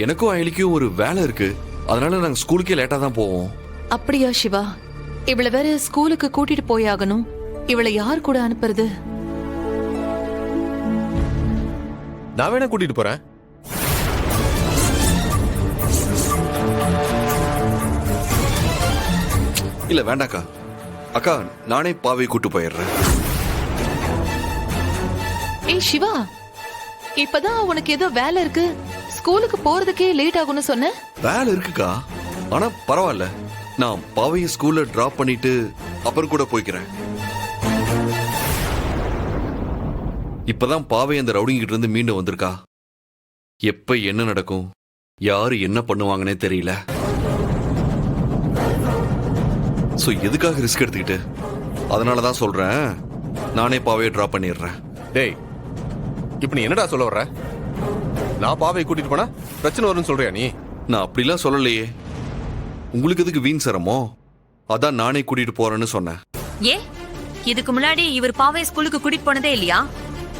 எனக்கும் அயலிக்கும் ஒரு வேலை இருக்கு, அதனால நாங்க ஸ்கூலுக்கே லேட்டா தான் போவோம். அப்படியா சிவா? இவளை வேற ஸ்கூலுக்கு கூட்டிட்டு போயாகணும். இவளை யார் கூட அனுப்புறது? நான் வேணா கூட்டிட்டு போறேன். இல்ல வேண்டாக்கா. அக்கா, நானே பாவை கூட்டு போயிடுறேன். ஏய் சிவா, இப்பதான் உனக்கு ஏதோ வேலை இருக்கு, ஸ்கூலுக்கு போறதுக்கே லேட் ஆகும்னு சொன்ன. வேலை இருக்குக்கா, ஆனா பரவாயில்ல. நான் பாவையை ஸ்கூல்ல டிராப் பண்ணிட்டு அப்புறம் கூட போய்க்கிறேன். இப்பதான் பாவை அந்த ரவுடிங்கிட்ட இருந்து மீண்டும் வந்திருக்கா. எப்ப என்ன நடக்கும், யாரு என்ன பண்ணுவாங்கன்னே தெரியல. சோ எதுக்காக ரிஸ்க் எடுத்துக்கிட்டு? அதனாலதான் சொல்றேன், நானே பாவையை டிராப் பண்ணிடுறேன். டேய், இப்ப நீ என்னடா சொல்ல வர்ற? நான் பாவையை கூட்டிட்டு போனா பிரச்சனை வரும்னு சொல்றியா நீ? நான் அப்படிலாம் சொல்லலையே. உங்களுக்கு எதுக்கு வீண் சிரமம்? அதான் நானே கூட்டிட்டு போறேன்னு சொன்னேன். ஏ, இதுக்கு முன்னாடி இவர் பாவை ஸ்கூலுக்கு கூட்டிட்டு போனதே இல்லையா?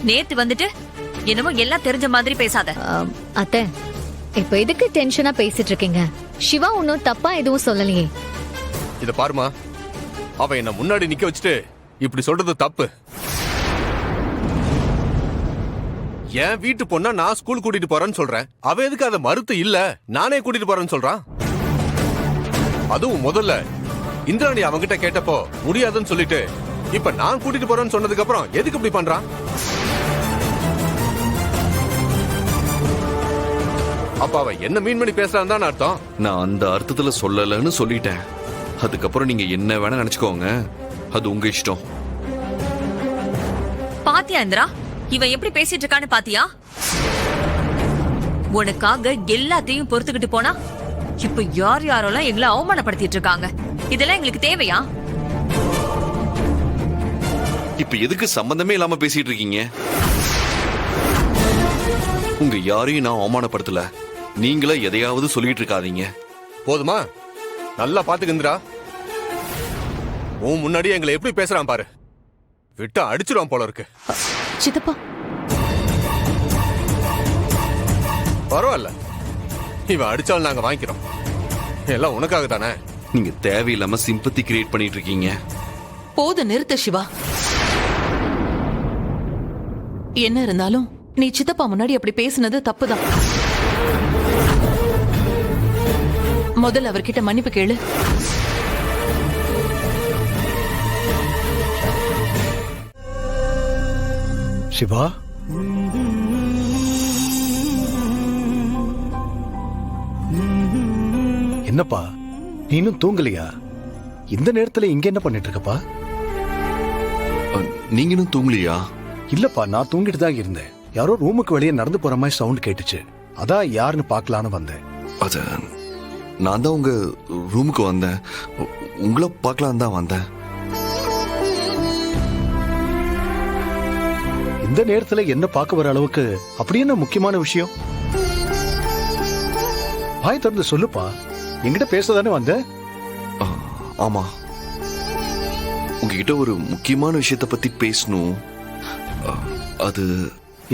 நேத்து வந்துட்டு என்னமோ எல்லாம் தெரிஞ்ச மாதிரி பேசாத. அத்தை, இப்ப எதுக்கு டென்ஷனா பேசிட்டு இருக்கீங்க? சிவா ஒன்னும் தப்பா எதுவும் சொல்லலையே. இத பாருமா, அவ என்ன முன்னாடி நிக்க வச்சுட்டு இப்படி சொல்றது தப்பு. என் வீட்டு பொண்ணா நான் ஸ்கூல் கூட்டிட்டு போறேன்னு சொல்றேன். அவ எதுக்கு அதை மறுத்து இல்ல நானே கூட்டிட்டு போறேன்னு சொல்றான்? அதுவும் முதல்ல இந்திராணி அவங்கிட்ட கேட்டப்போ முடியாதுன்னு சொல்லிட்டு இப்ப நான் கூட்டிட்டு போறேன்னு சொன்னதுக்கு அப்புறம் எதுக்கு இப்படி பண்றான்? அப்ப அவ என்ன மீன் பண்ணி பேசுறான்னு தான் அர்த்தம். நான் அந்த அர்த்தத்துல சொல்லலன்னு சொல்லிட்டேன். அதுக்கப்புறம் நீங்க என்ன வேணா நினைச்சுக்கோங்க, அது உங்க இஷ்டம். பாத்தியா இந்திரா, இவன் எப்படி பேசிட்டு இருக்கான்னு பாத்தியா? உனக்காக எல்லாத்தையும் பொறுத்துக்கிட்டு போனா இப்ப யார் யாரெல்லாம் எங்களை அவமானப்படுத்திட்டு இருக்காங்க. இதெல்லாம் எங்களுக்கு தேவையா? இப்ப எதுக்கு சம்பந்தமே இல்லாம பேசிட்டு இருக்கீங்க? உங்க யாரையும் நான் அவமானப்படுத்தல. நீங்களே எதையாவது சொல்லிட்டு இருக்காதீங்க. போதுமா? நல்லா பாத்துக்கிந்திரா, உன் முன்னாடி எங்களை எப்படி பேசுறான் பாரு. விட்டு அடிச்சிருவான் போல இருக்கு. சித்தப்பா, பரவாயில்ல, இவன் அடிச்சாலும் நாங்க வாங்கிக்கிறோம். எல்லாம் உனக்காக தானே. நீங்க தேவையில்லாம சிம்பத்தி கிரியேட் பண்ணிட்டு இருக்கீங்க. போது நிறுத்த சிவா. என்ன இருந்தாலும் நீ சித்தப்பா முன்னாடி அப்படி பேசுனது தப்புதான். முதல்ல அவர்கிட்ட மன்னிப்பு கேளு. சிவா, என்னப்பா நீ இன்னும் தூங்கலையா? இந்த நேரத்துல இங்க என்ன பண்ணிட்டு இருக்கப்பா? நீங்களும் தூங்கலையா? இல்லப்பா, நான் தூங்கிட்டு தான் இருந்தேன். யாரோ ரூமுக்கு வெளியே நடந்து போற மாதிரி சவுண்ட் கேட்டுச்சு, அதான் யாருன்னு பாக்கலான்னு வந்தேன். அது நான் தான் உங்க ரூமுக்கு வந்தேன். உங்களை பார்க்கலாம் தான் வந்தேன். இந்த நேரத்துல என்ன பார்க்க வர அளவுக்கு அப்படி என்ன முக்கியமான விஷயம்? வாய் திறந்து சொல்லுப்பா. என்கிட்ட பேசதானே வந்த? ஆமா, உங்ககிட்ட ஒரு முக்கியமான விஷயத்தை பத்தி பேசணும். அது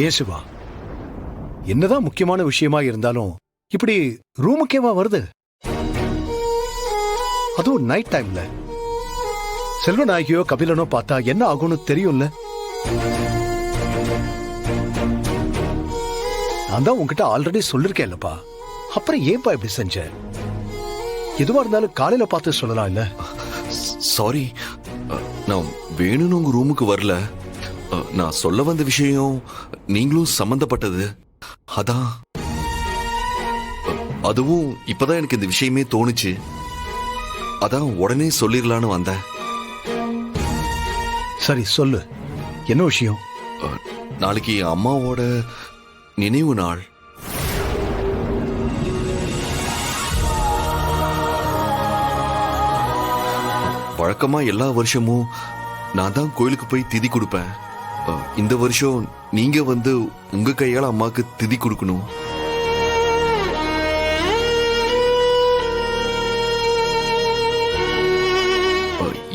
ஏன் சிவா, என்னதான் முக்கியமான விஷயமா இருந்தாலும் இப்படி ரூமுக்கேவா வருது? அதுவும் நைட் டைம்ல. செல்வநாயகியோ கபிலனோ பார்த்தா என்ன ஆகும்னு தெரியும்ல. நான் தான் உங்ககிட்ட ஆல்ரெடி சொல்லிருக்கேன்லப்பா. அப்புறம் ஏன்பா இப்படி செஞ்ச? எதுவா இருந்தாலும் காலையில பார்த்து சொல்லலாம் இல்ல? சாரி, நான் வேணும்னு உங்க ரூமுக்கு வரல. நான் சொல்ல வந்த விஷயம் நீங்களும் சம்பந்தப்பட்டது. அதான், அதுவும் இப்பதான் எனக்கு இந்த விஷயமே தோணுச்சு. அதான் உடனே சொல்லிடலான்னு வந்தேன். சரி சொல்லு, என்ன விஷயம்? நாளைக்கு அம்மாவோட நினைவு நாள். வழக்கமா எல்லா வருஷமும் நான் தான் கோயிலுக்கு போய் திதி கொடுப்பேன். இந்த வருஷம் நீங்க வந்து உங்க கையால அம்மாக்கு திதி கொடுக்கணும்.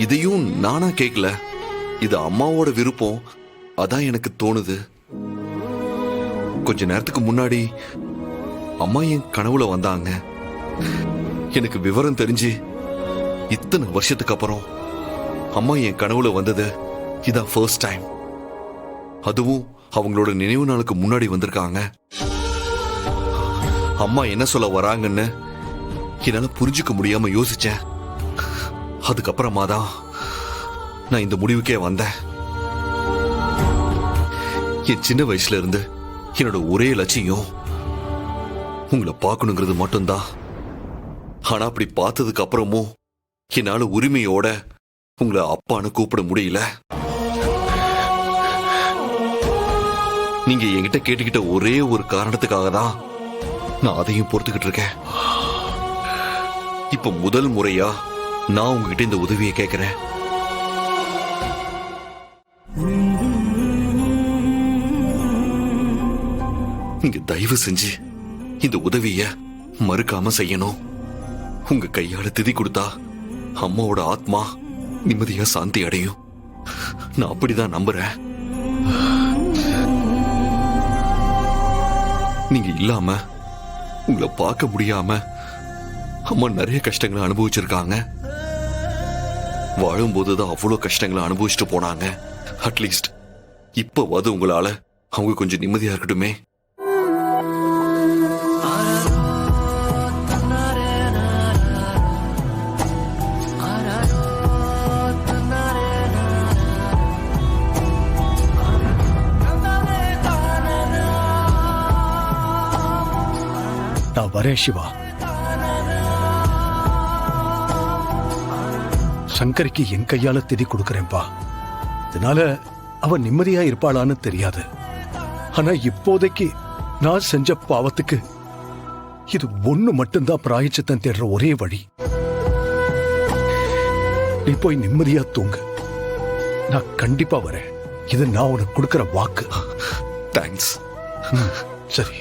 இதையும் நானா கேட்கல, இது அம்மாவோட விருப்பம். அதான் எனக்கு தோணுது. கொஞ்ச நேரத்துக்கு முன்னாடி அம்மா என் கனவுல வந்தாங்க. எனக்கு விவரம் தெரிஞ்சு இத்தனை வருஷத்துக்கு அப்புறம் அம்மா என் கனவுல வந்தது இதான் ஃபர்ஸ்ட் டைம். அதுவும் அவங்களோட நினைவு நாளுக்கு முன்னாடி வந்திருக்காங்க. அம்மா என்ன சொல்ல வராங்கன்னு என்னால புரிஞ்சுக்க முடியாம யோசிச்சேன். அதுக்கப்புறமா தான் நான் இந்த முடிவுக்கே வந்தேன். என் சின்ன வயசுல இருந்து என்னோட ஒரே லட்சியம் உங்களை பார்க்கணுங்கிறது மட்டும்தான். ஆனா அப்படி பார்த்ததுக்கு அப்புறமும் என்னால உரிமையோட உங்களை அப்பான்னு கூப்பிட முடியல. நீங்க என்கிட்ட கேட்டுக்கிட்ட ஒரே ஒரு காரணத்துக்காக தான் நான் அதையும் பொறுத்துக்கிட்டு இருக்கேன். இப்ப முதல் முறையா நான் உங்ககிட்ட இந்த உதவியை கேட்கிறேன். நீங்க தயவு செஞ்சு இந்த உதவிய மறுக்காம செய்யணும். உங்க கையால திதி கொடுத்தா அம்மாவோட ஆத்மா நிம்மதியா சாந்தி அடையும். நான் அப்படிதான் நம்புறேன். நீங்க இல்லாம உங்களை பார்க்க முடியாம அம்மா நிறைய கஷ்டங்களை அனுபவிச்சிருக்காங்க. வாழும்போதுதான் அவ்வளவு கஷ்டங்களை அனுபவிச்சுட்டு போனாங்க. அட்லீஸ்ட் இப்பவாது உங்களால அவங்க கொஞ்சம் நிம்மதியா இருக்கட்டுமே. நான் வரேன் சிவா. சங்கரிக்கு என் கையால திதி கொடுக்கறேன்பா. இதனால அவ நிம்மதியா இருப்பாளான்னு தெரியாது. ஆனா இப்போதைக்கு நான் செஞ்ச பாவத்துக்கு இது ஒண்ணு மட்டும்தான் பிராயச்சித்தம் தேடுற ஒரே வழி. நீ போய் நிம்மதியா தூங்கு. நான் கண்டிப்பா வரேன். இது நான் உனக்கு கொடுக்கற வாக்கு. தேங்க்ஸ். சரி.